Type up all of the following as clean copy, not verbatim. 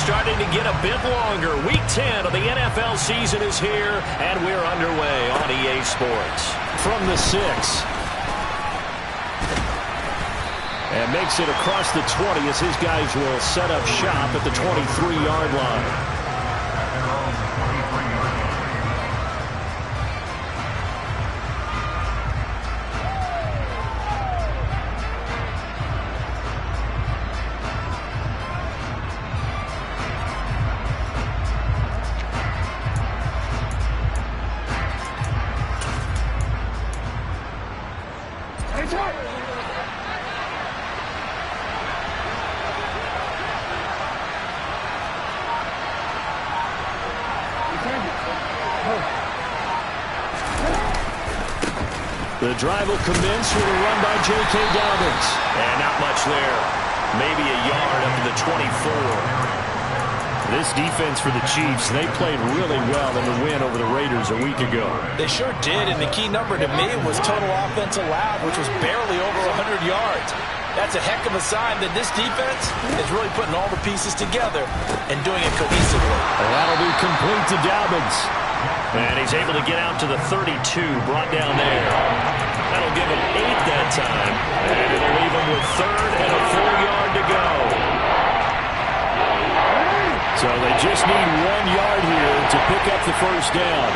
starting to get a bit longer. Week 10 of the NFL season is here, and we're underway on EA Sports. From the 6. And makes it across the 20 as his guys will set up shop at the 23-yard line. The drive will commence with a run by J.K. Dobbins. And not much there. Maybe a yard up to the 24. This defense for the Chiefs, they played really well in the win over the Raiders a week ago. They sure did, and the key number to me was total offense allowed, which was barely over 100 yards. That's a heck of a sign that this defense is really putting all the pieces together and doing it cohesively. And that'll be complete to Dobbins. And he's able to get out to the 32, brought down there. That'll give him 8 that time. And it'll leave him with 3rd and a full yard to go. So they just need 1 yard here to pick up the first down.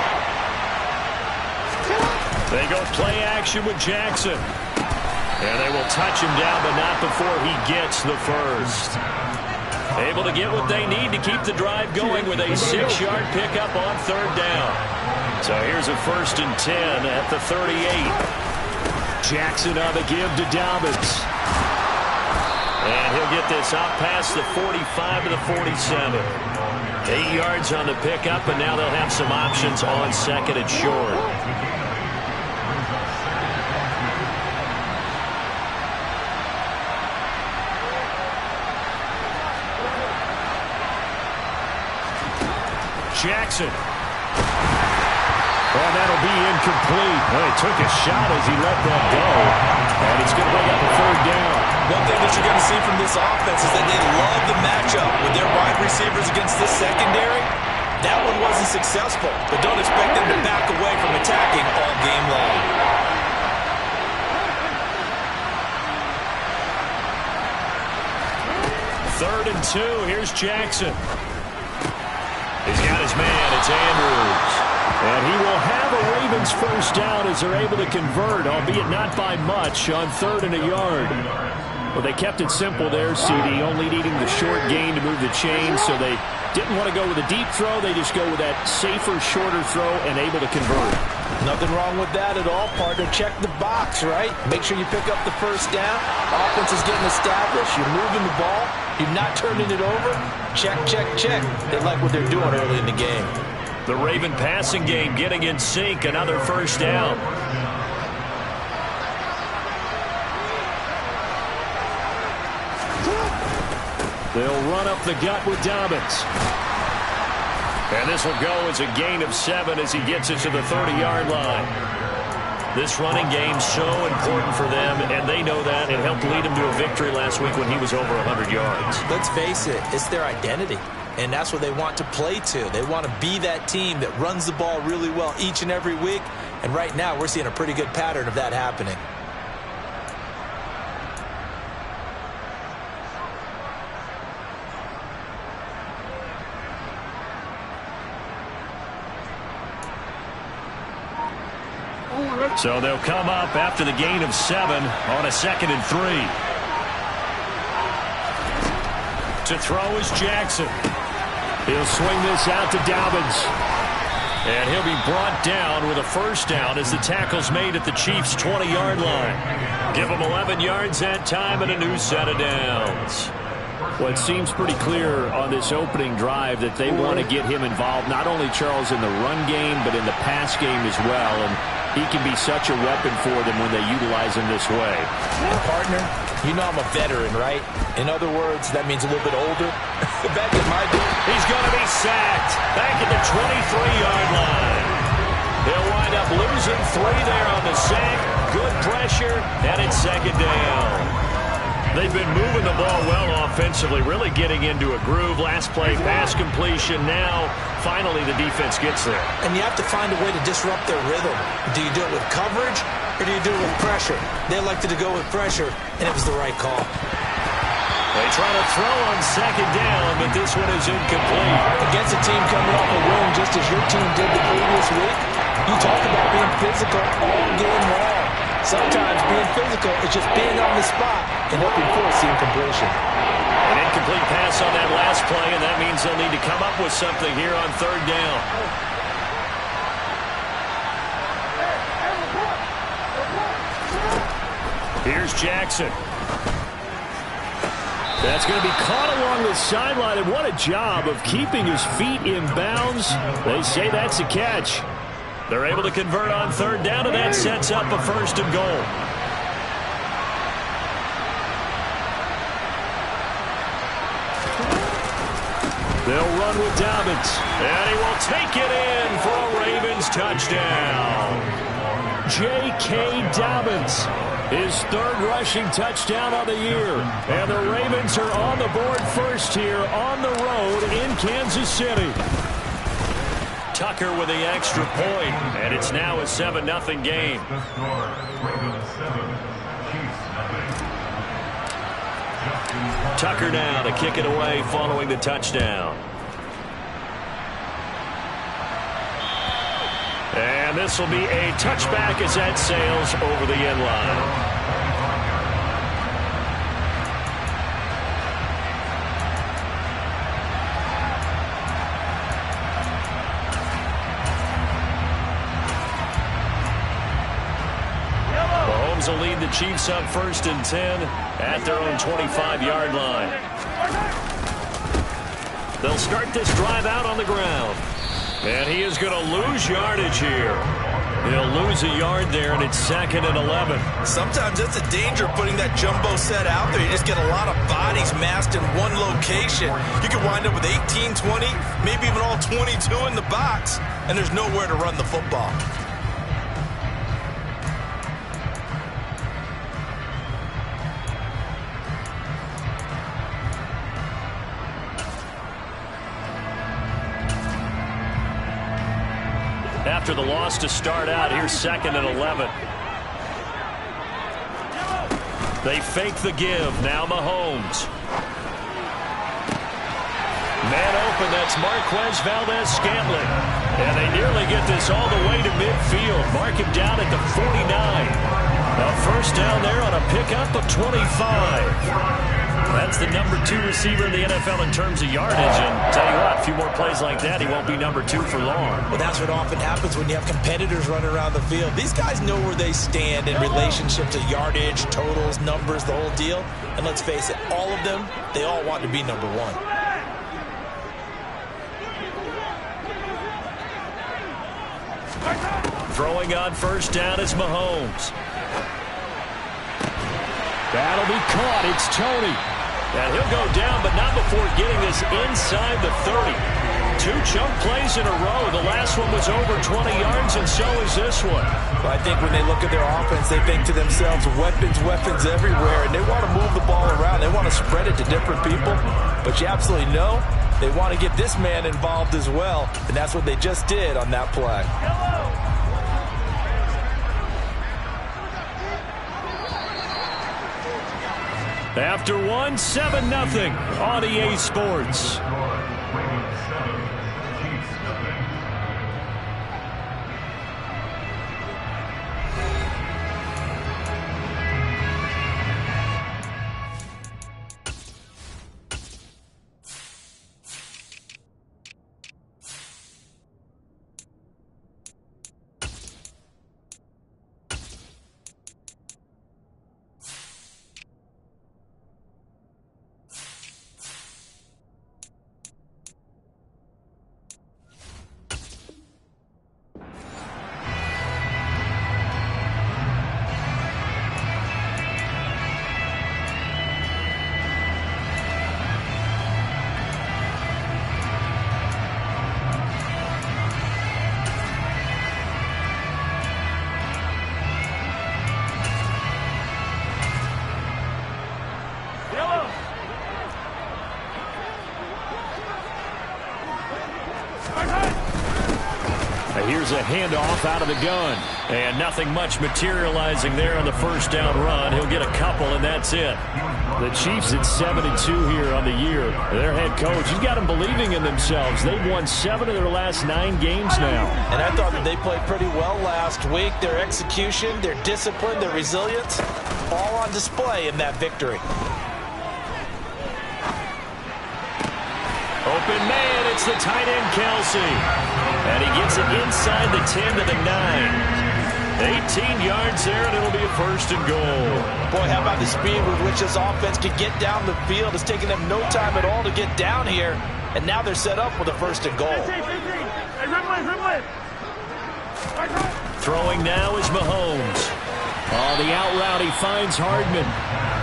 They go play action with Jackson. And they will touch him down, but not before he gets the first. Able to get what they need to keep the drive going with a 6-yard pickup on 3rd down. So here's a 1st and 10 at the 38. Jackson on the give to Dobbins. And he'll get this up past the 45 to the 47. 8 yards on the pickup, and now they'll have some options on 2nd and short. Jackson. Oh, that'll be incomplete. Well, he took a shot as he let that go. And he's going to bring up a 3rd down. One thing that you're going to see from this offense is that they love the matchup with their wide receivers against this secondary. That one wasn't successful, but don't expect them to back away from attacking all game long. Third and 2. Here's Jackson. He's got his man. It's Andrews. And he will have a Ravens first down as they're able to convert, albeit not by much, on 3rd and a yard. Well, they kept it simple there, CD, only needing the short gain to move the chain, so they didn't want to go with a deep throw. They just go with that safer, shorter throw and able to convert. Nothing wrong with that at all, partner. Check the box, right? Make sure you pick up the first down. Offense is getting established. You're moving the ball. You're not turning it over. Check, check, check. They like what they're doing early in the game. The Raven passing game getting in sync. Another first down. They'll run up the gut with Dobbins. And this will go as a gain of 7 as he gets it to the 30-yard line. This running game's so important for them, and they know that. It helped lead him to a victory last week when he was over 100 yards. Let's face it, it's their identity, and that's what they want to play to. They want to be that team that runs the ball really well each and every week, and right now we're seeing a pretty good pattern of that happening. So they'll come up after the gain of 7 on a 2nd and 3. To throw is Jackson. He'll swing this out to Dobbins. And he'll be brought down with a first down as the tackle's made at the Chiefs' 20-yard line. Give them 11 yards that time and a new set of downs. Well, it seems pretty clear on this opening drive that they want to get him involved, not only, Charles, in the run game, but in the pass game as well. And he can be such a weapon for them when they utilize him this way. And, partner, you know I'm a veteran, right? In other words, that means a little bit older. Back in my day. He's going to be sacked back at the 23-yard line. He'll wind up losing 3 there on the sack. Good pressure, and it's 2nd down. They've been moving the ball well offensively, really getting into a groove. Last play, pass completion. Now, finally, the defense gets there. And you have to find a way to disrupt their rhythm. Do you do it with coverage, or do you do it with pressure? They elected to go with pressure, and it was the right call. They try to throw on second down, but this one is incomplete. Against a team coming off a win just as your team did the previous week, you talk about being physical all game long. Sometimes being physical is just being on the spot and helping force the incompletion. An incomplete pass on that last play, and that means they'll need to come up with something here on third down. Here's Jackson. That's going to be caught along the sideline, and what a job of keeping his feet in bounds. They say that's a catch. They're able to convert on third down, and that sets up a first and goal. They'll run with Dobbins. And he will take it in for a Ravens touchdown. J.K. Dobbins, his third rushing touchdown of the year. And the Ravens are on the board first here on the road in Kansas City. Tucker with the extra point, and it's now a 7-0 game. Tucker now to kick it away following the touchdown. And this will be a touchback as that sails over the end line. Will lead the Chiefs up 1st and 10 at their own 25-yard line. They'll start this drive out on the ground. And he is going to lose yardage here. He'll lose a yard there, and it's 2nd and 11. Sometimes that's the danger of putting that jumbo set out there. You just get a lot of bodies massed in one location. You can wind up with 18, 20, maybe even all 22 in the box, and there's nowhere to run the football. After the loss to start out, here's 2nd and 11. They fake the give. Now Mahomes. Man open, that's Marquez Valdez-Scantling. And they nearly get this all the way to midfield. Mark him down at the 49. A first down there on a pickup of 25. That's the number 2 receiver in the NFL in terms of yardage. And tell you what, a few more plays like that, he won't be number 2 for long. Well, that's what often happens when you have competitors running around the field. These guys know where they stand in relationship to yardage, totals, numbers, the whole deal. And let's face it, all of them, they all want to be number 1. Throwing on first down is Mahomes. That'll be caught. It's Tony. And he'll go down, but not before getting this inside the 30. 2 chunk plays in a row. The last one was over 20 yards, and so is this one. Well, I think when they look at their offense, they think to themselves, weapons, weapons everywhere, and they want to move the ball around. They want to spread it to different people, but you absolutely know they want to get this man involved as well, and that's what they just did on that play. After one, 7-0 on EA Sports. Here's a handoff out of the gun. And nothing much materializing there on the first down run. He'll get a couple, and that's it. The Chiefs at 7-2 here on the year. Their head coach, he's got them believing in themselves. They've won 7 of their last 9 games now. And I thought that they played pretty well last week. Their execution, their discipline, their resilience, all on display in that victory. Open man, it's the tight end, Kelsey. And he gets it inside the 10 to the 9. 18 yards there, and it'll be a first and goal. Boy, how about the speed with which this offense can get down the field? It's taking them no time at all to get down here, and now they're set up with a first and goal. Throwing now is Mahomes. Oh, the out route, he finds Hardman.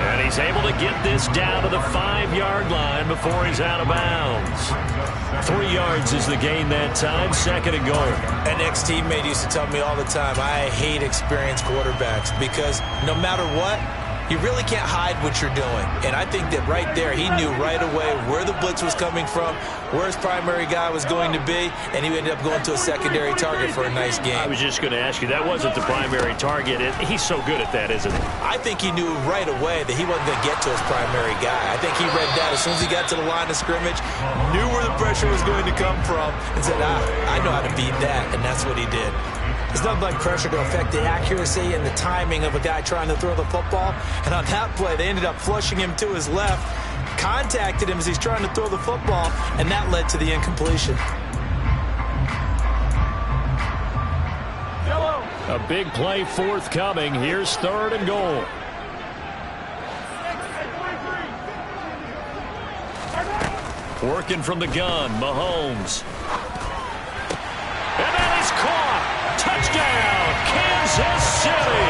And he's able to get this down to the 5-yard line before he's out of bounds. 3 yards is the gain that time, second and goal. An ex-teammate used to tell me all the time, I hate experienced quarterbacks because no matter what, you really can't hide what you're doing. And I think that right there, he knew right away where the blitz was coming from, where his primary guy was going to be, and he ended up going to a secondary target for a nice game. I was just going to ask you, that wasn't the primary target. He's so good at that, isn't he? I think he knew right away that he wasn't going to get to his primary guy. I think he read that as soon as he got to the line of scrimmage, knew where the pressure was going to come from, and said, I know how to beat that, and that's what he did. There's nothing like pressure to affect the accuracy and the timing of a guy trying to throw the football. And on that play, they ended up flushing him to his left, contacted him as he's trying to throw the football, and that led to the incompletion. A big play forthcoming. Here's third and goal. Working from the gun, Mahomes. And that is caught. Touchdown, Kansas City.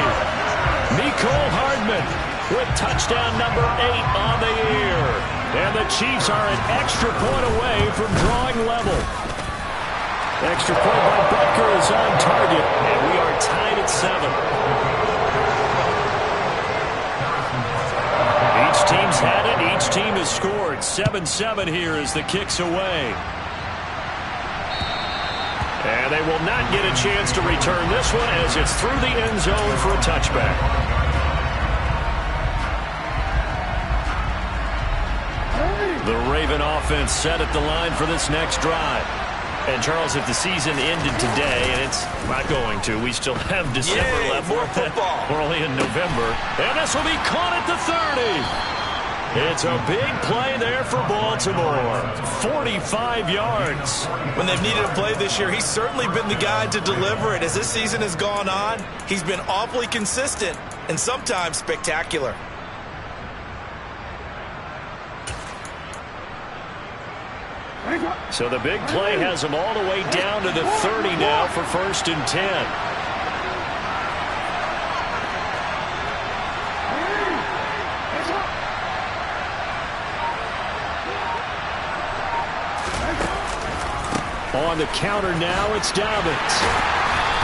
Nicole Hardman with touchdown number 8 on the year. And the Chiefs are an extra point away from drawing level. Extra point by Butker is on target, and we are tied at 7. Each team's had it. Each team has scored. 7-7 here as the kick's away. And they will not get a chance to return this one as it's through the end zone for a touchback. The Raven offense set at the line for this next drive. And, Charles, if the season ended today, and it's not going to, we still have December left. More football. We're only in November. And this will be caught at the 30. It's a big play there for Baltimore. 45 yards. When they've needed a play this year, he's certainly been the guy to deliver it. As this season has gone on, he's been awfully consistent and sometimes spectacular. So the big play has him all the way down to the 30 now for first and 10. On the counter now, it's Dobbins.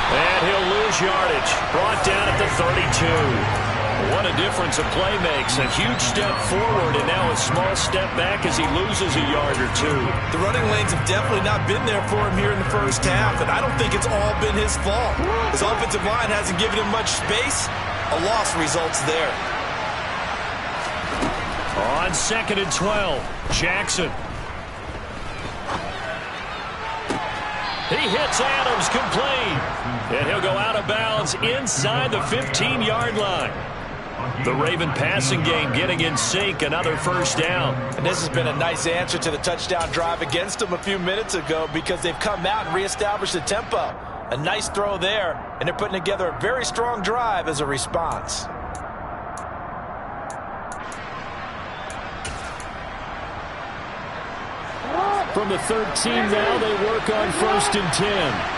And he'll lose yardage. Brought down at the 32. What a difference a play makes. A huge step forward and now a small step back as he loses a yard or two. The running lanes have definitely not been there for him here in the first half, and I don't think it's all been his fault. His offensive line hasn't given him much space. A loss results there. On 2nd and 12, Jackson. He hits Adams complete. And he'll go out of bounds inside the 15-yard line. The Raven passing game getting in sync, another first down. And this has been a nice answer to the touchdown drive against them a few minutes ago because they've come out and reestablished the tempo. A nice throw there, and they're putting together a very strong drive as a response. From the 13 now, they work on first and 10.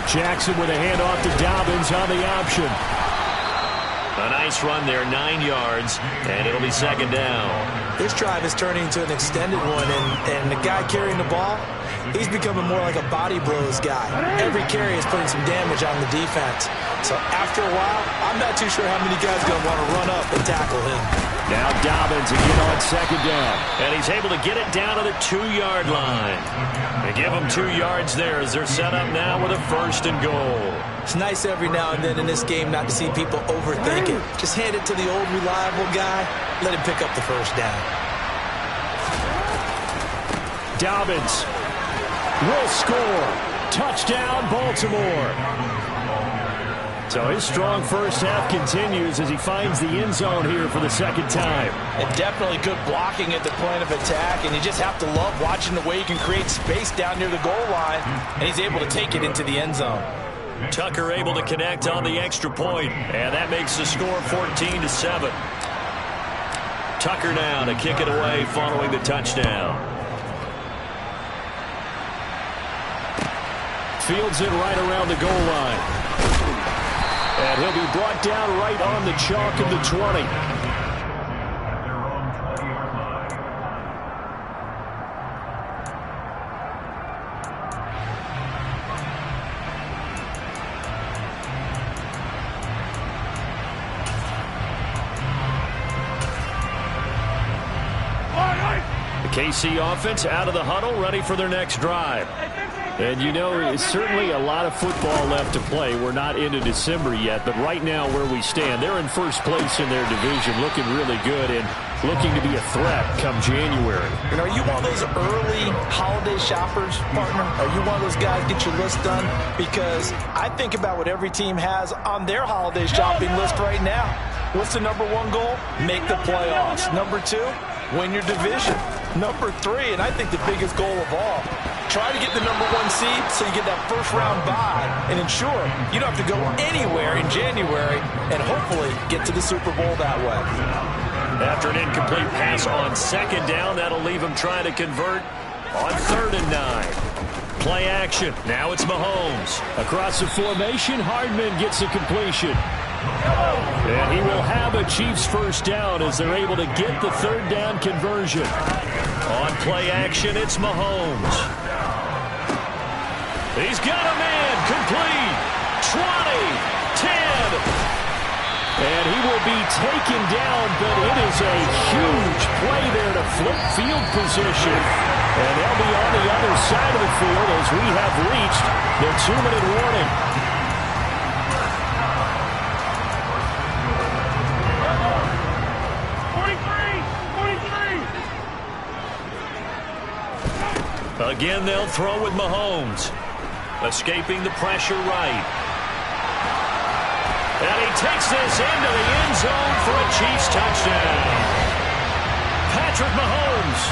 Jackson with a handoff to Dobbins on the option. A nice run there, 9 yards, and it'll be second down. This drive is turning into an extended one, and the guy carrying the ball, he's becoming more like a body blows guy. Every carry is putting some damage on the defense. So after a while, I'm not too sure how many guys are going to want to run up and tackle him. Now Dobbins again on second down. And he's able to get it down to the 2-yard line. They give him 2 yards there as they're set up now with a 1st and goal. It's nice every now and then in this game not to see people overthink it. Just hand it to the old reliable guy. Let him pick up the 1st down. Dobbins will score. Touchdown, Baltimore. So his strong first half continues as he finds the end zone here for the 2nd time. And definitely good blocking at the point of attack, and you just have to love watching the way he can create space down near the goal line, and he's able to take it into the end zone. Tucker able to connect on the extra point, and that makes the score 14-7. Tucker now to kick it away following the touchdown. Fields it right around the goal line. And he'll be brought down right on the chalk of the 20. The KC offense out of the huddle, ready for their next drive. And, you know, it's certainly a lot of football left to play. We're not into December yet, but right now where we stand, they're in first place in their division, looking really good and looking to be a threat come January. You know, are you one of those early holiday shoppers, partner? Are you one of those guys get your list done? Because I think about what every team has on their holiday shopping list right now. What's the #1 goal? Make the playoffs. #2, win your division. #3, and I think the biggest goal of all, try to get the #1 seed so you get that first-round bye and ensure you don't have to go anywhere in January and hopefully get to the Super Bowl that way. After an incomplete pass on 2nd down, that'll leave him trying to convert on 3rd and 9. Play action. Now it's Mahomes. Across the formation, Hardman gets a completion. And he will have a Chiefs first down as they're able to get the 3rd down conversion. On play action, it's Mahomes. He's got a man, complete, 20, 10. And he will be taken down, but it is a huge play there to flip field position. And they'll be on the other side of the field as we have reached the 2-minute warning. Again, they'll throw with Mahomes. Escaping the pressure right. And he takes this into the end zone for a Chiefs touchdown. Patrick Mahomes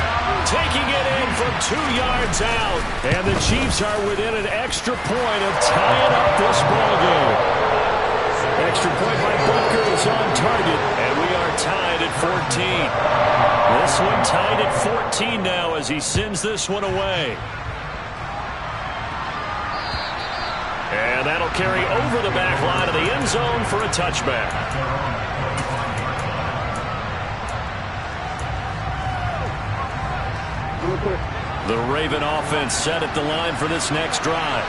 taking it in from 2 yards out. And the Chiefs are within an extra point of tying up this ballgame. Extra point by Butker is on target. And we are tied at 14. This one tied at 14 now as he sends this one away. And that'll carry over the back line of the end zone for a touchback. The Raven offense set at the line for this next drive.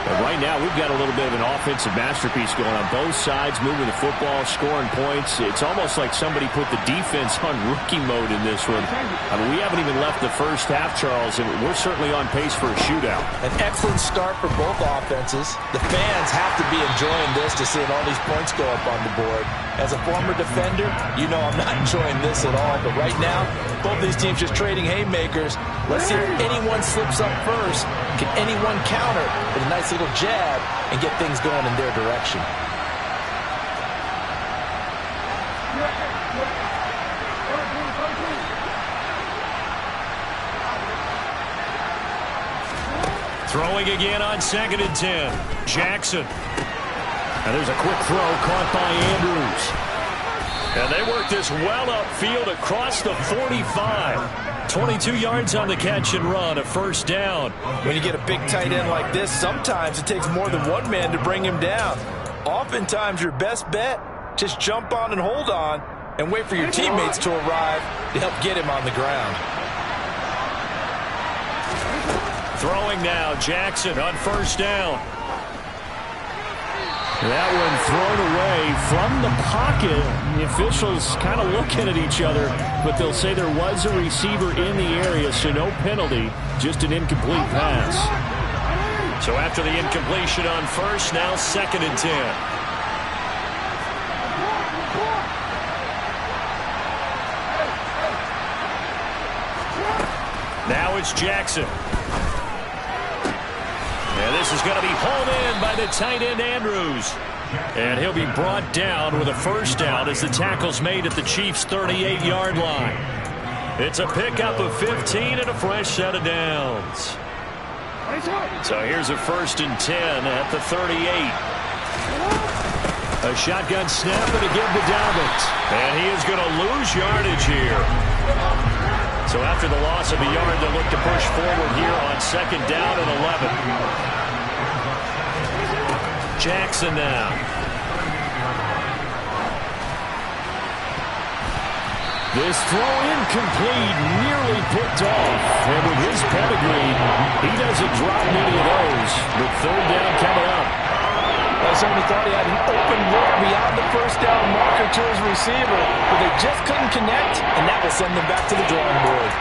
And right now, we've got a little bit of an offensive masterpiece going on both sides, moving the football, scoring points. It's almost like somebody put the defense on rookie mode in this one. I mean, we haven't even left the first half, Charles, and we're certainly on pace for a shootout. An excellent start for both offenses. The fans have to be enjoying this to seeing all these points go up on the board. As a former defender, you know I'm not enjoying this at all. But right now, both these teams just trading haymakers. Let's see if anyone slips up first. Can anyone counter with a nice little jab and get things going in their direction? Throwing again on 2nd and 10. Jackson. And there's a quick throw caught by Andrews. And they work this well upfield across the 45. 22 yards on the catch and run, a first down. When you get a big tight end like this, sometimes it takes more than one man to bring him down. Oftentimes, your best bet, just jump on and hold on and wait for your teammates to arrive to help get him on the ground. Throwing now, Jackson on first down. That one thrown away from the pocket. The officials kind of looking at each other, but they'll say there was a receiver in the area, so no penalty, just an incomplete pass. So after the incompletion on first, now 2nd and 10. Now it's Jackson. And this is going to be hauled in by the tight end, Andrews. And he'll be brought down with a first down as the tackle's made at the Chiefs' 38-yard line. It's a pickup of 15 and a fresh set of downs. So here's a 1st and 10 at the 38. A shotgun snap and a give to Dobbins. And he is going to lose yardage here. So after the loss of a yard, they'll look to push forward here on 2nd down and 11. Jackson now. This throw incomplete, nearly picked off. And with his pedigree, he doesn't drop many of those. But 3rd down coming up. I certainly thought he had an open look beyond the first down marker to his receiver, but they just couldn't connect, and that will send them back to the drawing board.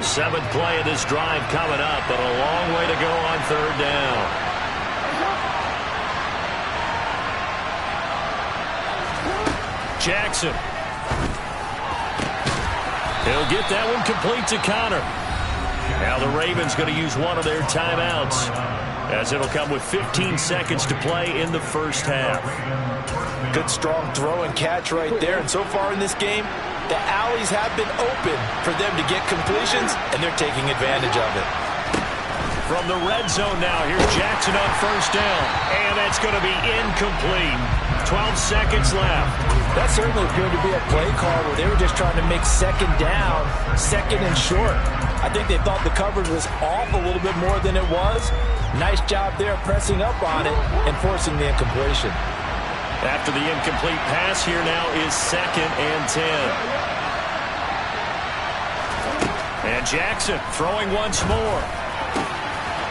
7th play of this drive coming up, but a long way to go on 3rd down. Jackson. He'll get that one complete to Connor. Now the Ravens going to use one of their timeouts, as it'll come with 15 seconds to play in the first half. Good strong throw and catch right there. And so far in this game, the alleys have been open for them to get completions, and they're taking advantage of it. From the red zone now, here's Jackson on first down. And that's going to be incomplete. 12 seconds left. That certainly appeared to be a play call where they were just trying to make 2nd down, 2nd and short. I think they thought the coverage was off a little bit more than it was. Nice job there pressing up on it and forcing the incompletion. After the incomplete pass, here now is 2nd and 10. And Jackson throwing once more.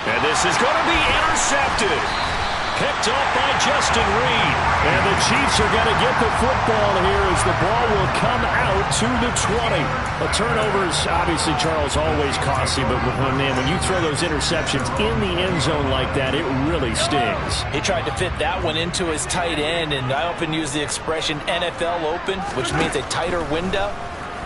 And this is going to be intercepted. Picked off by Justin Reed. And the Chiefs are going to get the football here as the ball will come out to the 20. Well, turnovers, obviously, Charles, always costly, but when you throw those interceptions in the end zone like that, it really stings. He tried to fit that one into his tight end, and I often use the expression NFL open, which means a tighter window.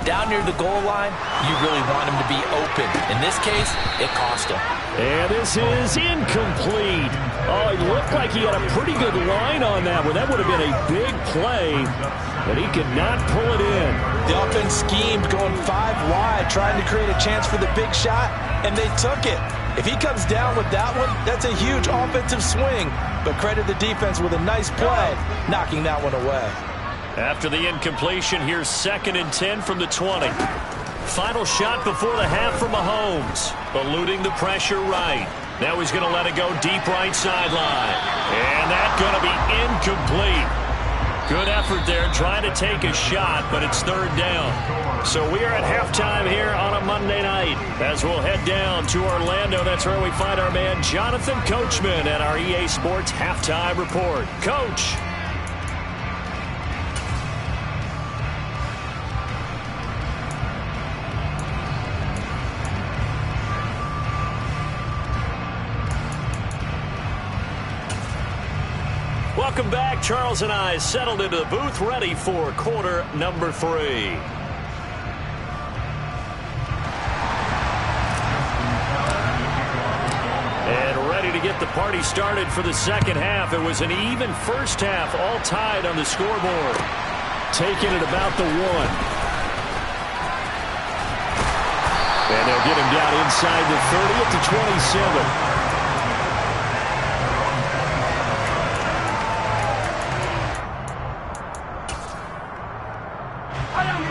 Down near the goal line, you really want him to be open. In this case, it cost him. And this is incomplete. Oh, it looked like he had a pretty good line on that one. That would have been a big play, but he could not pull it in. The offense schemed going 5 wide, trying to create a chance for the big shot, and they took it. If he comes down with that one, that's a huge offensive swing. But credit the defense with a nice play, knocking that one away. After the incompletion, here's 2nd and 10 from the 20. Final shot before the half from Mahomes. Eluding the pressure right. Now he's going to let it go deep right sideline. And that's going to be incomplete. Good effort there trying to take a shot, but it's 3rd down. So we are at halftime here on a Monday night. As we'll head down to Orlando, that's where we find our man Jonathan Coachman at our EA Sports Halftime Report. Coach. Welcome back. Charles and I settled into the booth, ready for quarter number 3. And ready to get the party started for the second half. It was an even first half, all tied on the scoreboard. Taking it about the 1. And they'll get him down inside the 30 at the 27.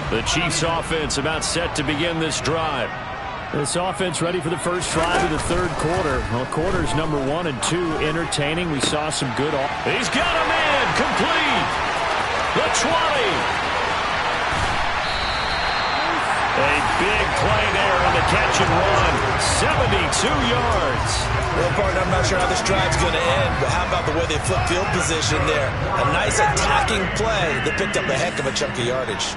The Chiefs offense about set to begin this drive. This offense ready for the first drive of the 3rd quarter. Well, quarters number 1 and 2 entertaining. We saw some good. He's got a man complete. The 20. A big play there on the catch and run. 72 yards. Well, partner, I'm not sure how this drive's going to end, but how about the way they flip field position there? A nice attacking play that picked up a heck of a chunk of yardage.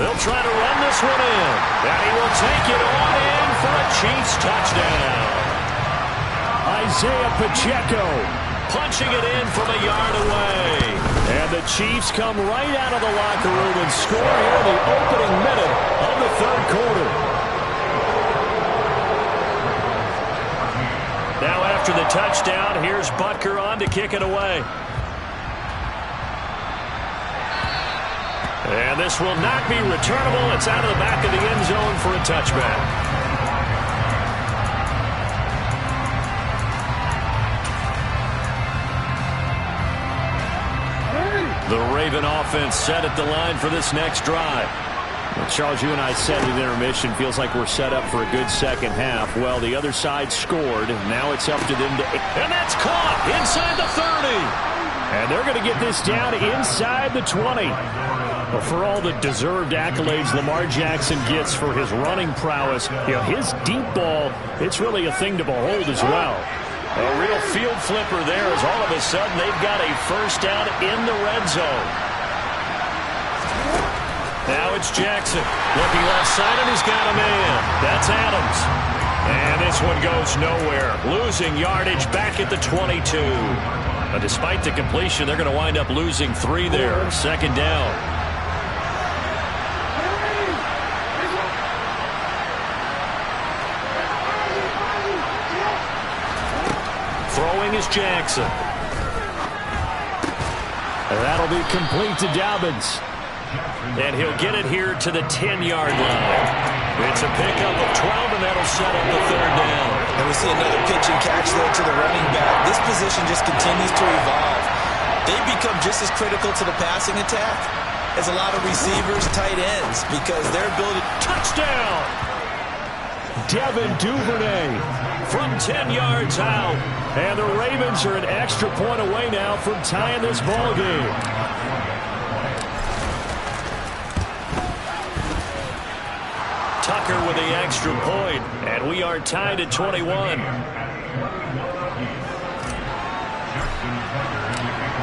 They'll try to run this one in, and he will take it on in for a Chiefs touchdown. Isaiah Pacheco punching it in from a yard away. And the Chiefs come right out of the locker room and score here in the opening minute of the third quarter. Now after the touchdown, here's Butker on to kick it away. And this will not be returnable. It's out of the back of the end zone for a touchback. The Raven offense set at the line for this next drive. Well, Charles, you and I said at intermission, feels like we're set up for a good second half. Well, the other side scored. Now it's up to them to... And that's caught inside the 30. And they're going to get this down inside the 20. But for all the deserved accolades Lamar Jackson gets for his running prowess, his deep ball, it's really a thing to behold as well. A real field flipper there as all of a sudden they've got a first down in the red zone. Now it's Jackson. Looking left side, and he's got a man. That's Adams. And this one goes nowhere. Losing yardage back at the 22. But despite the completion, they're going to wind up losing 3 there. Second down. Throwing is Jackson. And that'll be complete to Dobbins. And he'll get it here to the 10-yard line. It's a pickup of 12, and that'll set up the third down. And we see another pitch and catch there to the running back. This position just continues to evolve. They become just as critical to the passing attack as a lot of receivers, tight ends, because their ability... Touchdown! Devin Duvernay from 10 yards out. And the Ravens are an extra point away now from tying this ball game. Tucker with the extra point, and we are tied at 21.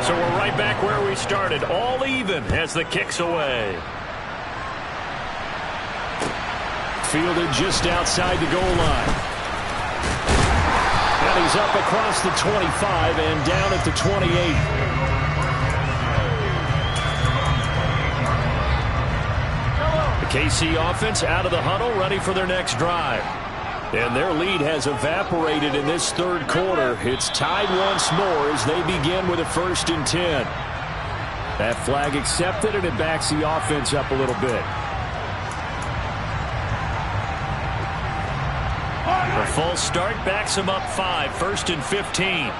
So we're right back where we started, all even as the kick's away. Fielded just outside the goal line. And he's up across the 25 and down at the 28. The KC offense out of the huddle, ready for their next drive. And their lead has evaporated in this third quarter. It's tied once more as they begin with a 1st and 10. That flag accepted, and it backs the offense up a little bit. A full start backs him up 5, 1st and 15.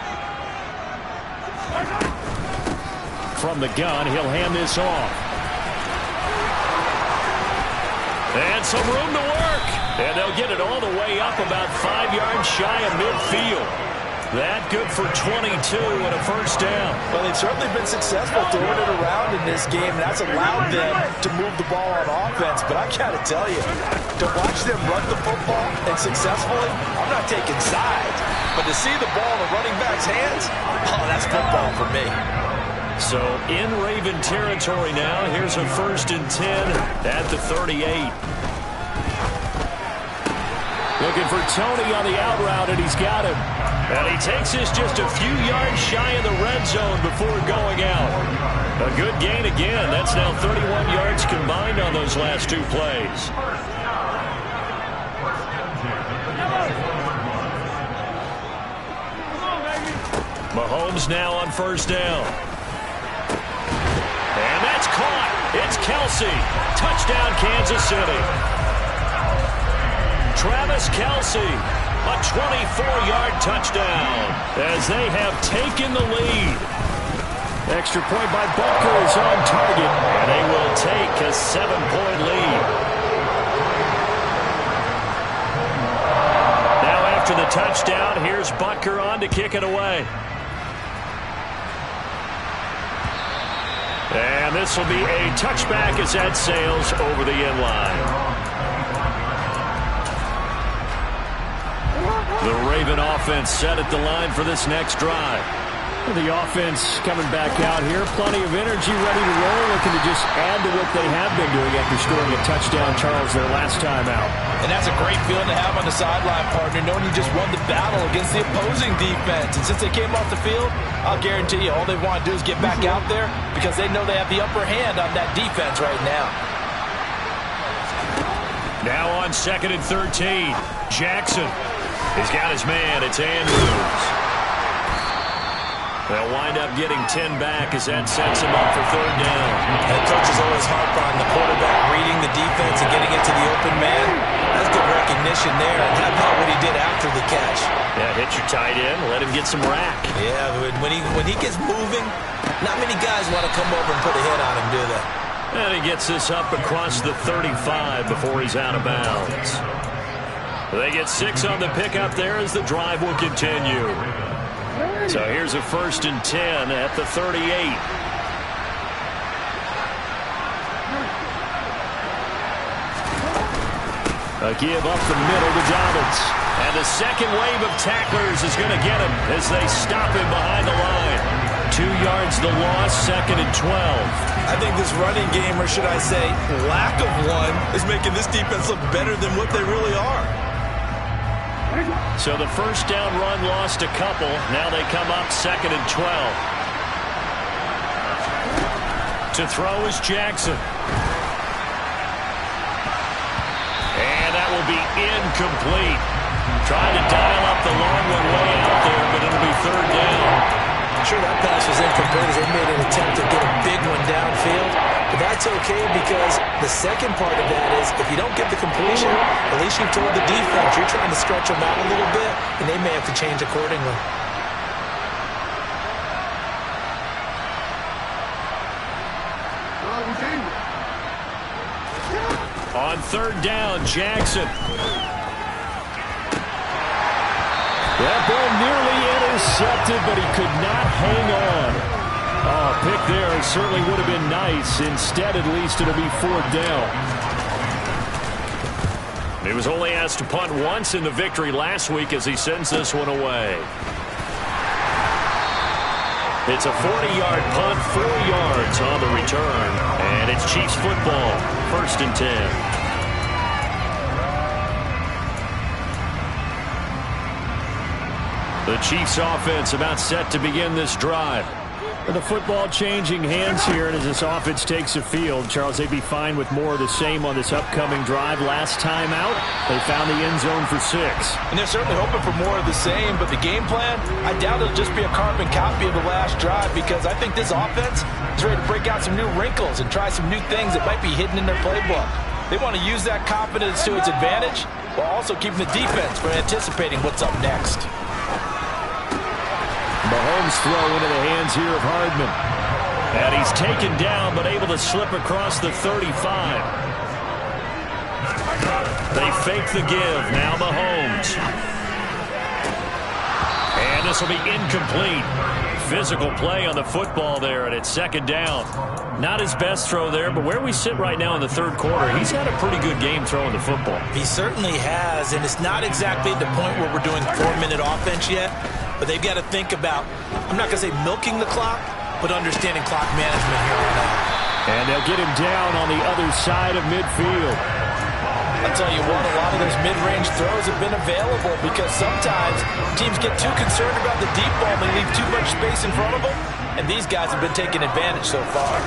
From the gun, he'll hand this off. And some room to work. And they'll get it all the way up about 5 yards shy of midfield. That good for 22 and a first down. Well, they've certainly been successful throwing it around in this game. That's allowed them to move the ball on offense. But I got to tell you, to watch them run the football and successfully, I'm not taking sides. But to see the ball in the running back's hands, oh, that's football for me. So in Raven territory now, here's a 1st and 10 at the 38. Looking for Tony on the out route, and he's got him. And he takes this just a few yards shy of the red zone before going out. A good gain again. That's now 31 yards combined on those last 2 plays. Mahomes now on 1st down. And that's caught. It's Kelsey. Touchdown, Kansas City. Travis Kelsey, a 24-yard touchdown as they have taken the lead. Extra point by Butker is on target. And they will take a 7-point lead. Now after the touchdown, here's Butker on to kick it away. And this will be a touchback as that sails over the end line. The Raven offense set at the line for this next drive. The offense coming back out here. Plenty of energy, ready to roll, looking to just add to what they have been doing after scoring a touchdown, Charles, their last time out. And that's a great feeling to have on the sideline, partner, knowing you just won the battle against the opposing defense. And since they came off the field, I'll guarantee you all they want to do is get back out there because they know they have the upper hand on that defense right now. Now on 2nd and 13, Jackson. He's got his man. It's Andrews. They'll wind up getting 10 back as that sets him up for 3rd down. Head coaches always harp on the quarterback reading the defense and getting it to the open man. That's good recognition there, and how about what he did after the catch? Yeah, hit your tight end, let him get some rack. Yeah, when he gets moving, not many guys want to come over and put a hit on him, do they? And he gets this up across the 35 before he's out of bounds. They get 6 on the pickup there as the drive will continue. So here's a 1st and 10 at the 38. A give up the middle to Dobbins. And the second wave of tacklers is going to get him as they stop him behind the line. 2 yards the loss, 2nd and 12. I think this running game, or should I say lack of one, is making this defense look better than what they really are. So the 1st down run lost a couple. Now they come up 2nd and 12. To throw is Jackson. And that will be incomplete. Trying to dial up the long one way out there, but it'll be 3rd down. Sure, that pass was incomplete as they made an attempt to get a big one downfield. But that's okay because the second part of that is if you don't get the completion, at least you've told the defense you're trying to stretch them out a little bit, and they may have to change accordingly. On 3rd down, Jackson. That ball nearly intercepted, but he could not hang on. Oh, pick there certainly would have been nice. Instead, at least, it'll be 4th down. He was only asked to punt once in the victory last week as he sends this one away. It's a 40-yard punt, 4 yards on the return, and it's Chiefs football, 1st and 10. The Chiefs offense about set to begin this drive. The football changing hands here, and as this offense takes the field, Charles, they'd be fine with more of the same on this upcoming drive. Last time out, they found the end zone for 6. And they're certainly hoping for more of the same, but the game plan, I doubt it'll just be a carbon copy of the last drive because I think this offense is ready to break out some new wrinkles and try some new things that might be hidden in their playbook. They want to use that confidence to its advantage while also keeping the defense from anticipating what's up next. Mahomes throw into the hands here of Hardman. And he's taken down but able to slip across the 35. They fake the give. Now Mahomes. And this will be incomplete. Physical play on the football there, and it's 2nd down. Not his best throw there, but where we sit right now in the 3rd quarter, he's had a pretty good game throwing the football. He certainly has, and it's not exactly at the point where we're doing 4-minute offense yet. But they've got to think about, I'm not going to say milking the clock, but understanding clock management here right now. And they'll get him down on the other side of midfield. I'll tell you what, a lot of those mid-range throws have been available because sometimes teams get too concerned about the deep ball and they leave too much space in front of them, and these guys have been taking advantage so far.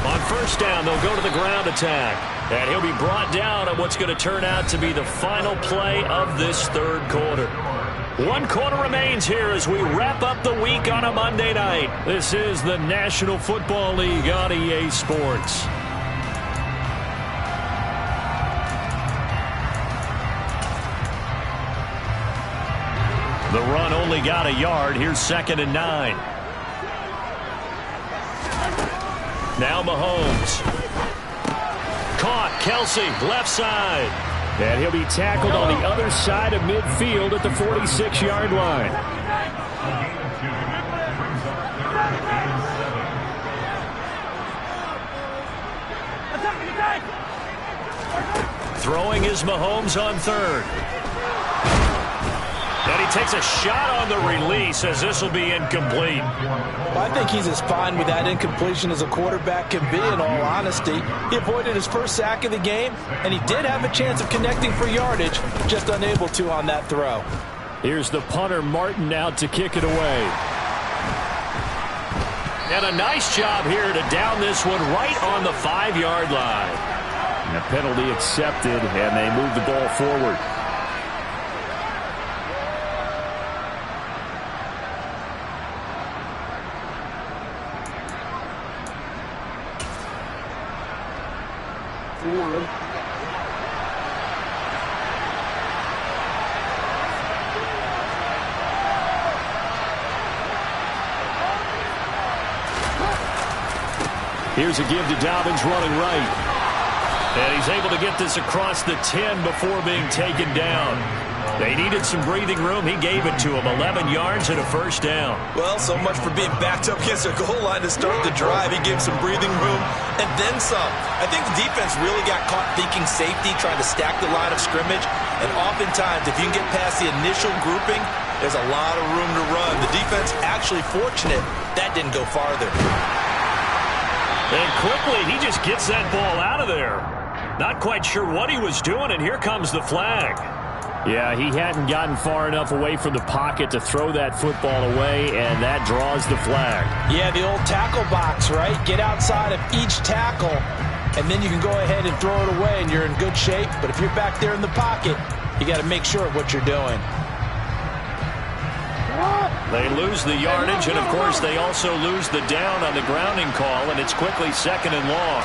On 1st down, they'll go to the ground attack. And he'll be brought down on what's going to turn out to be the final play of this 3rd quarter. 1 quarter remains here as we wrap up the week on a Monday night. This is the National Football League on EA Sports. The run only got a yard. Here's 2nd and 9. Now Mahomes. Caught. Kelsey, left side. And he'll be tackled on the other side of midfield at the 46-yard line. Throwing is Mahomes on 3rd. And he takes a shot on the release as this will be incomplete. Well, I think he's as fine with that incompletion as a quarterback can be, in all honesty. He avoided his first sack of the game, and he did have a chance of connecting for yardage, just unable to on that throw. Here's the punter, Martin, out to kick it away. And a nice job here to down this one right on the 5-yard line. And a penalty accepted, and they move the ball forward. Here's a give to Dobbins running right. And he's able to get this across the 10 before being taken down. They needed some breathing room. He gave it to him. 11 yards and a first down. Well, so much for being backed up against their goal line to start the drive. He gave some breathing room and then some. I think the defense really got caught thinking safety, trying to stack the line of scrimmage. And oftentimes, if you can get past the initial grouping, there's a lot of room to run. The defense actually fortunate that didn't go farther. And quickly, he just gets that ball out of there. Not quite sure what he was doing, and here comes the flag. Yeah, he hadn't gotten far enough away from the pocket to throw that football away, and that draws the flag. Yeah, the old tackle box, right? Get outside of each tackle, and then you can go ahead and throw it away, and you're in good shape. But if you're back there in the pocket, you got to make sure of what you're doing. They lose the yardage, and, of course, they also lose the down on the grounding call, and it's quickly 2nd and long.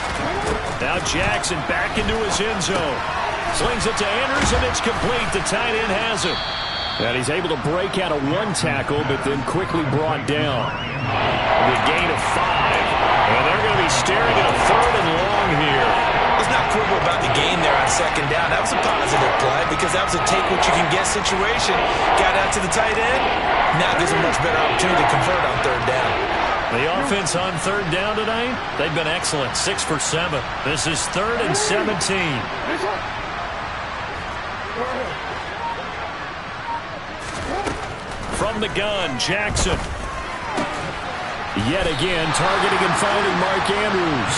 Now Jackson back into his end zone. Slings it to Andrews, and it's complete. The tight end has him. And he's able to break out of one tackle, but then quickly brought down. The gain of 5, and they're going to be staring at a 3rd and long here. Let's not quibble about the gain there on 2nd down. That was a positive play because that was a take-what-you-can-get situation. Got out to the tight end. Now gives a much better opportunity to convert on 3rd down. The offense on 3rd down tonight, they've been excellent. 6 for 7. This is 3rd and 17. From the gun, Jackson. Yet again, targeting and finding Mark Andrews.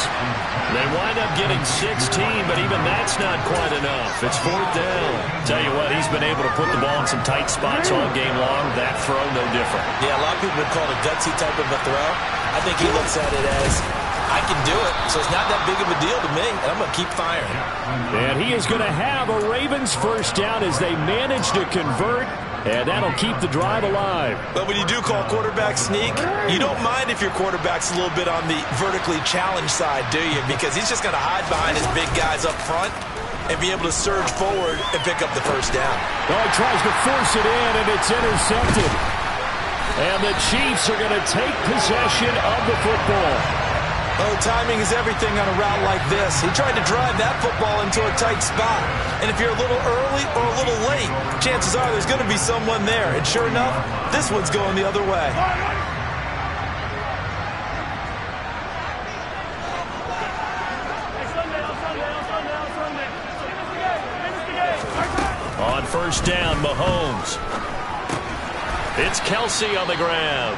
They wind up getting 16, but even that's not quite enough. It's 4th down. Tell you what, he's been able to put the ball in some tight spots all game long. That throw, no different. Yeah, a lot of people would call it a gutsy type of a throw. I think he looks at it as, I can do it, so it's not that big of a deal to me, and I'm going to keep firing. And he is going to have a Ravens first down as they manage to convert. And that'll keep the drive alive. But when you do call quarterback sneak, you don't mind if your quarterback's a little bit on the vertically challenged side, do you? Because he's just going to hide behind his big guys up front and be able to surge forward and pick up the first down. Oh, he tries to force it in, and it's intercepted. And the Chiefs are going to take possession of the football. Oh, timing is everything on a route like this. He tried to drive that football into a tight spot. And if you're a little early or a little late, chances are there's going to be someone there. And sure enough, this one's going the other way. On 1st down, Mahomes. It's Kelsey on the grab.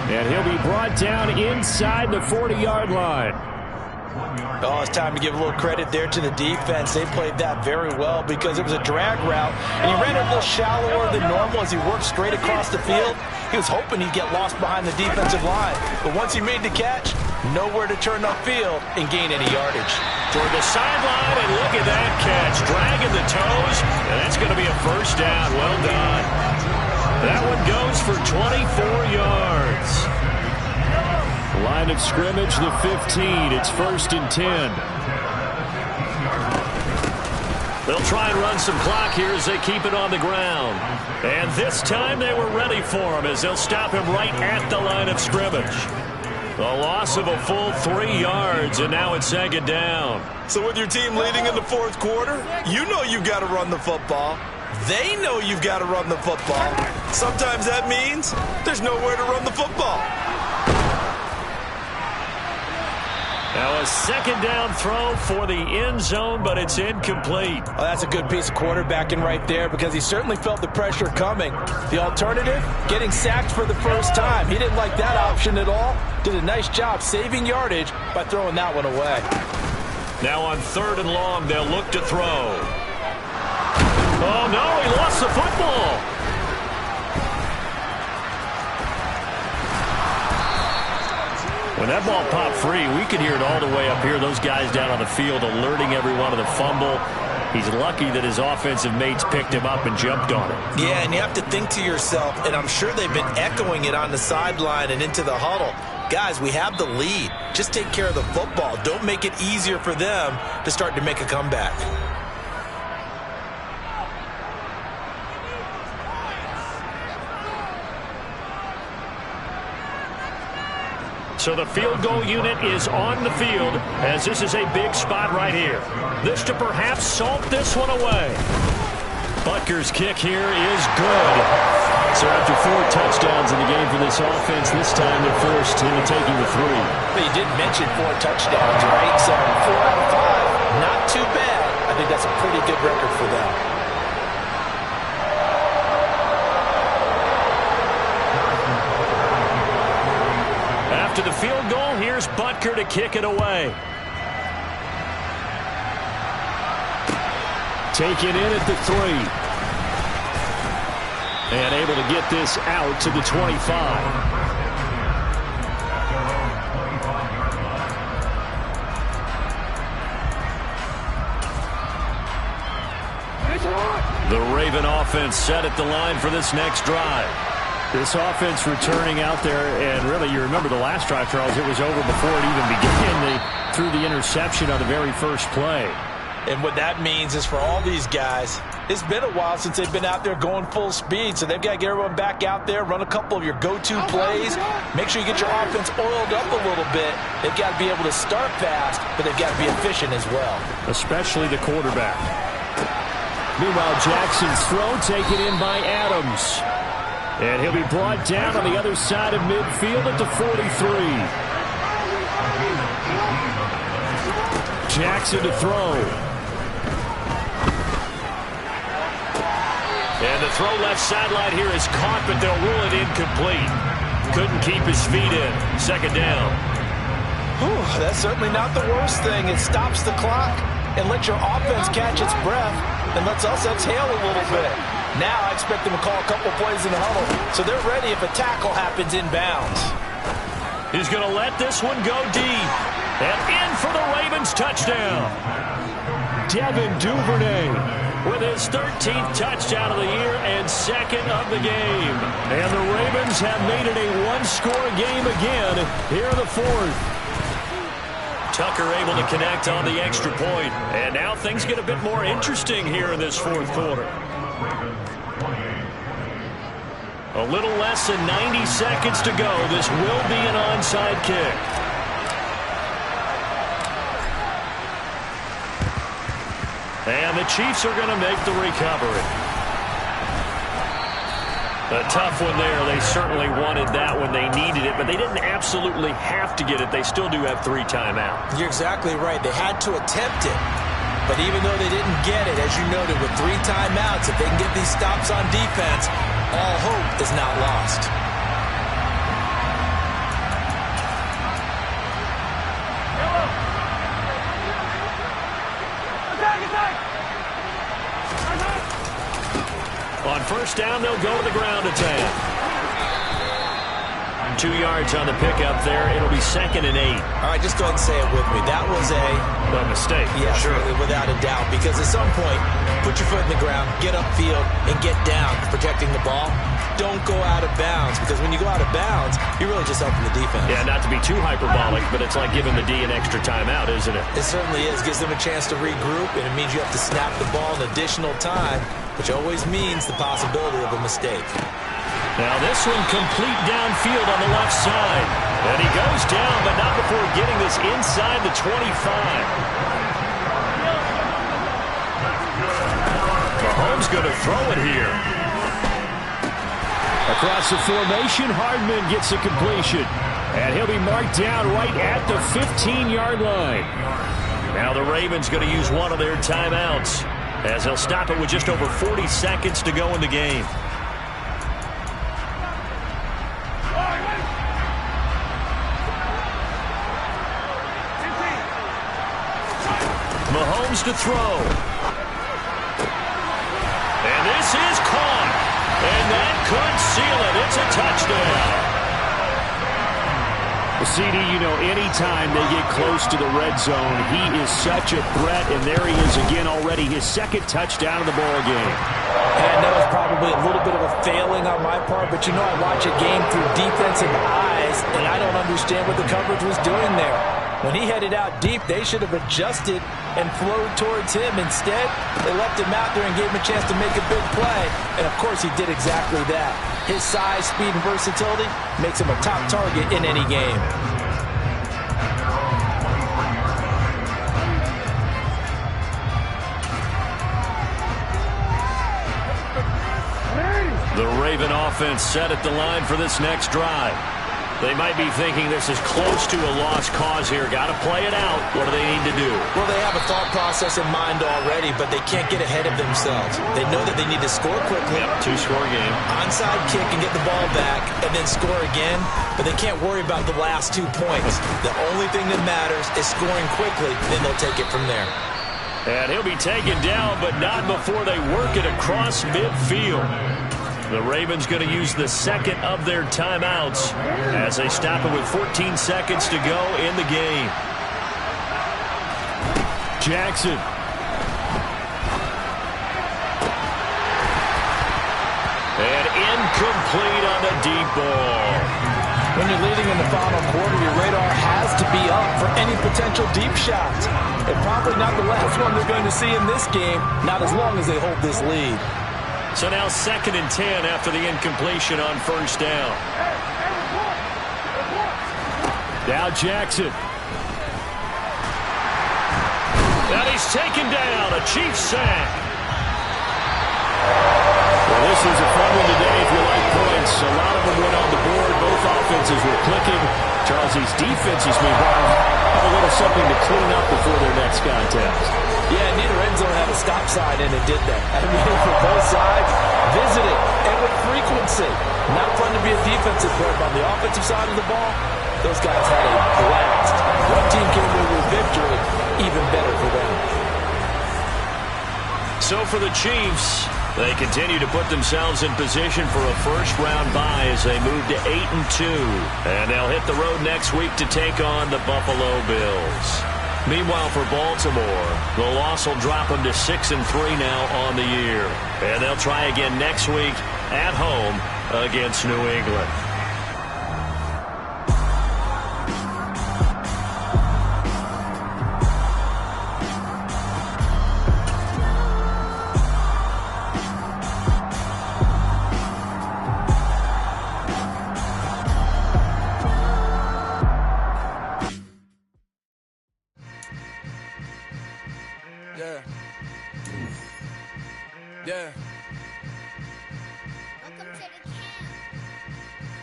And he'll be brought down inside the 40-yard line. Oh, it's time to give a little credit there to the defense. They played that very well because it was a drag route, and he ran it a little shallower than normal as he worked straight across the field. He was hoping he'd get lost behind the defensive line, but once he made the catch, nowhere to turn upfield and gain any yardage. Toward the sideline, and look at that catch. Dragging the toes, and that's going to be a first down. Well done. That one goes for 24 yards. Line of scrimmage, the 15. It's 1st and 10. They'll try and run some clock here as they keep it on the ground. And this time they were ready for him as they'll stop him right at the line of scrimmage. A loss of a full 3 yards, and now it's 2nd down. So with your team leading in the 4th quarter, you know you've got to run the football. They know you've got to run the football. Sometimes that means there's nowhere to run the football. Now a second down throw for the end zone, but it's incomplete. Well, that's a good piece of quarterbacking right there because he certainly felt the pressure coming. The alternative, getting sacked for the first time. He didn't like that option at all. Did a nice job saving yardage by throwing that one away. Now on 3rd and long, they'll look to throw. Oh, no, he lost the football. When that ball popped free, we could hear it all the way up here. Those guys down on the field alerting everyone of the fumble. He's lucky that his offensive mates picked him up and jumped on it. Yeah, and you have to think to yourself, and I'm sure they've been echoing it on the sideline and into the huddle. Guys, we have the lead. Just take care of the football. Don't make it easier for them to start to make a comeback. So the field goal unit is on the field as this is a big spot right here. This to perhaps salt this one away. Butker's kick here is good. So after 4 touchdowns in the game for this offense, this time they're forced into taking the 3. But you did mention 4 touchdowns, right? So 4 out of 5, not too bad. I think that's a pretty good record for them. After the field goal, here's Butker to kick it away. Taken in at the 3. And able to get this out to the 25. The Raven offense set at the line for this next drive. This offense returning out there, and really, you remember the last drive, Charles, it was over before it even began. They threw the interception on the very first play. And what that means is for all these guys, it's been a while since they've been out there going full speed, so they've got to get everyone back out there, run a couple of your go-to plays, make sure you get your offense oiled up a little bit. They've got to be able to start fast, but they've got to be efficient as well. Especially the quarterback. Meanwhile, Jackson's throw taken in by Adams. And he'll be brought down on the other side of midfield at the 43. Jackson to throw. And the throw left sideline here is caught, but they'll rule it incomplete. Couldn't keep his feet in. Second down. Whew, that's certainly not the worst thing. It stops the clock and lets your offense catch its breath and lets us exhale a little bit. Now I expect them to call a couple plays in the huddle, so they're ready if a tackle happens inbounds. He's going to let this one go deep. And in for the Ravens touchdown. Devin Duvernay with his 13th touchdown of the year and 2nd of the game. And the Ravens have made it a one-score game again here in the 4th. Tucker able to connect on the extra point. And now things get a bit more interesting here in this 4th quarter. A little less than 90 seconds to go. This will be an onside kick. And the Chiefs are going to make the recovery. A tough one there. They certainly wanted that when they needed it, but they didn't absolutely have to get it. They still do have 3 timeouts. You're exactly right. They had to attempt it. But even though they didn't get it, as you noted, with 3 timeouts, if they can get these stops on defense, all hope is not lost. On first down, they'll go to the ground attack. 2 yards on the pickup there. It'll be 2nd and 8. All right, just go ahead and say it with me. That was a mistake. Yeah, sure, without a doubt. Because at some point, put your foot in the ground, get upfield, and get down protecting the ball. Don't go out of bounds, because when you go out of bounds, you're really just helping the defense. Yeah, not to be too hyperbolic, but it's like giving the D an extra timeout, isn't it? It certainly is. Gives them a chance to regroup, and it means you have to snap the ball an additional time, which always means the possibility of a mistake. Now this one complete downfield on the left side. And he goes down, but not before getting this inside the 25. Mahomes going to throw it here. Across the formation, Hardman gets a completion. And he'll be marked down right at the 15-yard line. Now the Ravens going to use one of their timeouts, as they'll stop it with just over 40 seconds to go in the game. Mahomes to throw. And this is caught. And that could seal it. It's a touchdown. CD, you know, anytime they get close to the red zone, he is such a threat, and there he is again already, his second touchdown of the ball game. And that was probably a little bit of a failing on my part, but you know I watch a game through defensive eyes, and I don't understand what the coverage was doing there. When he headed out deep, they should have adjusted and flowed towards him. Instead, they left him out there and gave him a chance to make a big play. And, of course, he did exactly that. His size, speed, and versatility makes him a top target in any game. The Raven offense set at the line for this next drive. They might be thinking this is close to a lost cause here. Got to play it out. What do they need to do? Well, they have a thought process in mind already, but they can't get ahead of themselves. They know that they need to score quickly. Yep, two-score game. Onside kick and get the ball back and then score again, but they can't worry about the last 2 points. The only thing that matters is scoring quickly, then they'll take it from there. And he'll be taken down, but not before they work it across midfield. The Ravens going to use the second of their timeouts as they stop it with 14 seconds to go in the game. Jackson. And incomplete on the deep ball. When you're leading in the final quarter, your radar has to be up for any potential deep shots. And probably not the last one they're going to see in this game, not as long as they hold this lead. So now 2nd and 10 after the incompletion on first down. Now Jackson. And he's taken down. A Chiefs sack. Well, this is a fun one today if you like points. A lot of them went on the board. Both offenses were clicking. Charles, these defenses, meanwhile, have a little something to clean up before their next contest. Yeah, neither end zone had a stop sign, and it did that. I mean, for both sides, visited, and with frequency. Not fun to be a defensive player, but on the offensive side of the ball, those guys had a blast. One team came away with victory, even better for them. So for the Chiefs, they continue to put themselves in position for a first-round bye as they move to 8-2. And they'll hit the road next week to take on the Buffalo Bills. Meanwhile, for Baltimore, the loss will drop them to 6-3 now on the year. And they'll try again next week at home against New England. Yeah.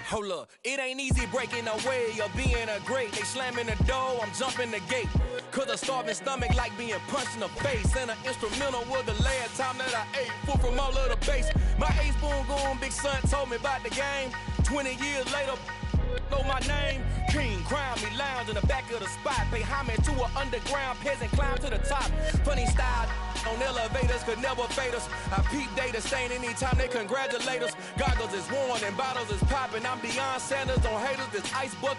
Hold up, it ain't easy breaking away or being a great. They slamming the door, I'm jumping the gate. Cause a starving stomach like being punched in the face. And an instrumental was the last time that I ate. Food from all of the base. My ace spoon going, big son told me about the game. 20 years later, know my name. King, crown me, lounge in the back of the spot. Pay homage to an underground peasant, climb to the top. Funny style on elevators could never fade us. I peep data stain anytime they congratulate us. Goggles is worn and bottles is popping. I'm beyond Sanders on haters, this ice bucket.